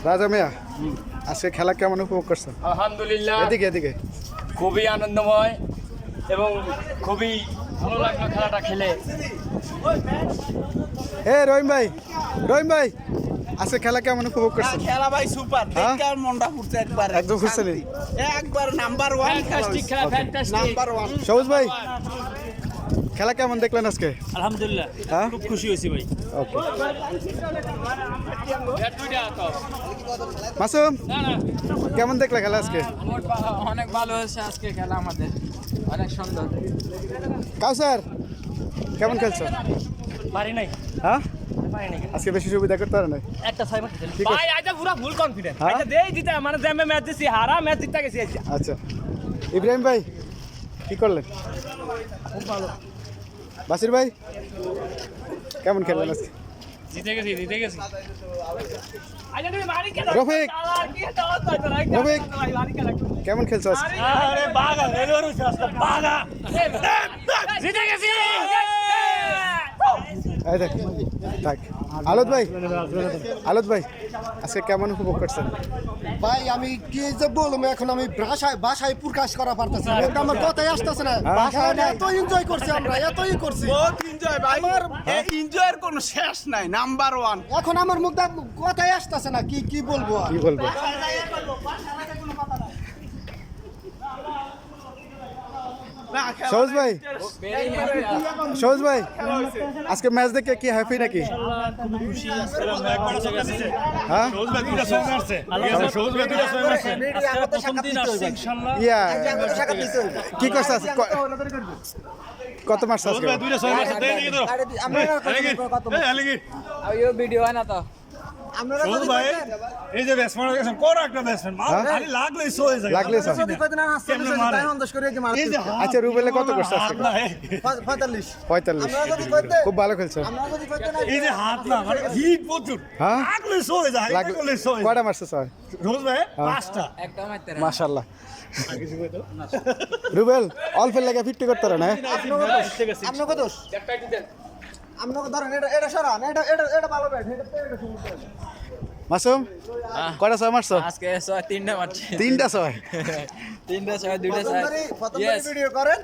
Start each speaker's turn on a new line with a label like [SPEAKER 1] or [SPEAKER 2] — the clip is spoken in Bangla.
[SPEAKER 1] রাজা মিয়া, আজকে খেলা কেমন উপভোগ করছেন?
[SPEAKER 2] আলহামদুলিল্লাহ,
[SPEAKER 1] এদিকে এদিকে
[SPEAKER 2] খুবই আনন্দময় এবং খুবই ভালো লাগলো খেলাটা খেলে।
[SPEAKER 1] রহিম ভাই আজকে খেলা কেমন উপভোগ করছেন?
[SPEAKER 3] খেলা ভাই সুপার, দেখে আর মনটা ঘুরছে একবার,
[SPEAKER 1] একদম ঘুরছেন?
[SPEAKER 3] একবার নাম্বার ওয়ান
[SPEAKER 2] ফ্যান্টাস্টিক খেলা, ফ্যান্টাস্টিক।
[SPEAKER 3] Number one.
[SPEAKER 1] সবুজ ভাই, খেলা কেমন দেখলেন আজকে?
[SPEAKER 2] আলহামদুলিল্লাহ,
[SPEAKER 1] হ্যাঁ,
[SPEAKER 2] খুব খুশি হয়েছি ভাই।
[SPEAKER 1] ওকে। মাসুম, কেমন দেখলে খেলা আজকে?
[SPEAKER 4] অনেক ভালো হয়েছে আজকে খেলা, আমাদের অনেক সুন্দর।
[SPEAKER 1] কাউসার, কেমন খেলছো?
[SPEAKER 2] পারি নাই,
[SPEAKER 1] হ্যাঁ,
[SPEAKER 2] পারি নাই।
[SPEAKER 1] আজকে বেশি সুবিধা করতে পারে না।
[SPEAKER 2] একটা সাইবার
[SPEAKER 1] ঠিক
[SPEAKER 2] ভাই, আজ পুরো ফুল কনফিডেন্ট।
[SPEAKER 1] হ্যাঁ?
[SPEAKER 2] আজ দেই দিতে মানে যে ম্যাচ দিছি হারা ম্যাচ জিততে গেছি আজ।
[SPEAKER 1] আচ্ছা, ইব্রাহিম ভাই কি করলেন?
[SPEAKER 2] খুব ভালো,
[SPEAKER 1] বাসির ভাই কেমন খেললেন আজকে?
[SPEAKER 2] জিতে গেছি। আজ তুমি মারি কে
[SPEAKER 1] রফিক, রফিক কেমন খেলছো আজকে?
[SPEAKER 2] আরে বাগা রেলোর হইছে আজকে বাগা। জিতে গেছি।
[SPEAKER 1] এই দেখ, থাক। আলোত ভাই আজকে কেমন উপভোগ করছেন?
[SPEAKER 5] ভাই আমি কি যে বলবো, এখন আমি ভাষায় প্রকাশ করা পারতেছি না, এটা আমার কথাই আসতেছে না। ভাষায় এত এনজয় করছি আমরা, এতই করছি,
[SPEAKER 3] বহুত এনজয় ভাই,
[SPEAKER 5] আমার
[SPEAKER 3] এই এনজয়ের কোনো শেষ নাই, নাম্বার ওয়ান।
[SPEAKER 5] এখন আমার মুখ দিয়ে কথাই আসতেছে না, কি বলবো আর।
[SPEAKER 1] কি বলবো? সবুজ ভাই আজকে ম্যাচ দেখে কি হ্যাপি নাকি? হ্যাঁ, ইয়া কি করছে আজকে? কত মারছে আজকে?
[SPEAKER 4] ভিডিও হয় না তো।
[SPEAKER 1] আচ্ছা, রুবেলে কত করছে আজকে? 45। খুব ভালো খেলছে। হ্যাঁ, কয়টা মারছে? 6। মাশাআল্লাহ। রুবেল অল্পের লাগে 50 করতে পারে না?
[SPEAKER 5] আপনাকে দোষ, আপনাকে ধরেন, এটা সরান, এটা ভালো ব্যাট,
[SPEAKER 1] মাসুম কয়টা 6 মারছো?
[SPEAKER 4] আজকে 3টা মারছে।
[SPEAKER 1] 3টা 6?
[SPEAKER 4] 3টা 6, 2টা 6।
[SPEAKER 5] ভিডিও করেন।